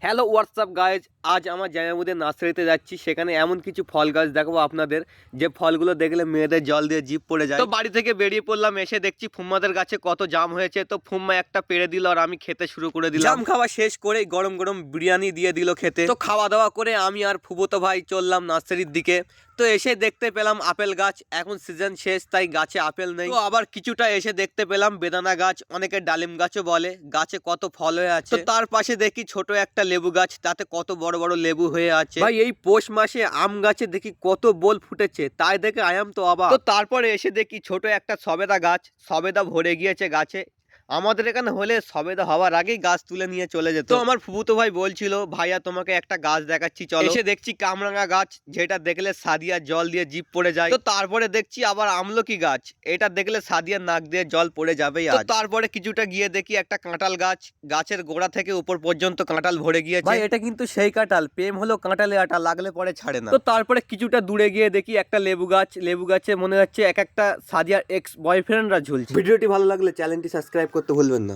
Hello WhatsApp guys, আজ আমার জামাইবাবুদের নার্সারিতে যাচ্ছি। সেখানে এমন কিছু ফল গাছ দেখাবো আপনাদের, যে ফলগুলো দেখলে মেয়েদের জল দিয়ে জিভ পড়ে যায়। তো বাড়ি থেকে বেরিয়ে পড়লাম, এসে দেখছি ফুম্মাদের গাছে কত জাম হয়েছে। তো ফুম্মা একটা পেড়ে দিল আর আমি খেতে শুরু করে দিলাম। জাম খাওয়া শেষ করে গরম গরম বিরিয়ানি দিয়ে দিল খেতে। তো খাওয়া দাওয়া করে আমি আর ফুবতো ভাই চললাম নার্সারির দিকে। তো এসে দেখতে পেলাম আপেল গাছ, এখন সিজন শেষ তাই গাছে আপেল নেই। তো আবার কিছুটা এসে দেখতে পেলাম বেদানা গাছ, অনেকে ডালিম গাছও বলে। গাছে কত ফল হয়ে আছে। তো তার পাশে দেখি ছোট একটা লেবু গাছ, তাতে কত বড় বড় লেবু হয়ে আছে। ভাই এই পৌষ মাসে আম গাছে দেখি কত বোল ফুটেছে, তাই দেখে আয়াম তো অবাক। তো তারপরে এসে দেখি ছোট একটা সবেদা গাছ, সবেদা ভরে গিয়েছে গাছে। আমাদের এখানে হলে সবেদা হওয়ার আগেই গাছ তুলে নিয়ে চলে যেত। তো আমার ফুফুতো ভাই বলছিল, ভাইয়া তোমাকে একটা গাছ দেখাচ্ছি চলো। এসে দেখছি কামরাঙা গাছ, যেটা দেখলে সাদিয়ার জল দিয়ে জিভ পড়ে যায়। তো তারপরে দেখছি আবার আমলকি গাছ, এটা দেখলে সাদিয়ার নাক দিয়ে জল পড়ে যাবেই। তো তারপরে কিছুটা গিয়ে দেখি একটা কাঁঠাল গাছ, গাছের গোড়া থেকে উপর পর্যন্ত কাঁঠাল ভরে গিয়েছে। ভাই এটা কিন্তু সেই কাঁঠাল, প্রেম হলো কাঁঠালে আটা, লাগলে পরে ছাড়ে না। তো তারপরে কিছুটা দূরে গিয়ে দেখি একটা লেবু গাছ, লেবু গাছে মনে হচ্ছে এক একটা সাদিয়ার এক্স বয়ফ্রেন্ডরা ঝুলছে। ভিডিওটি ভালো লাগলে চ্যানেলটি সাবস্ক্রাইব করতে ভুলবেন না।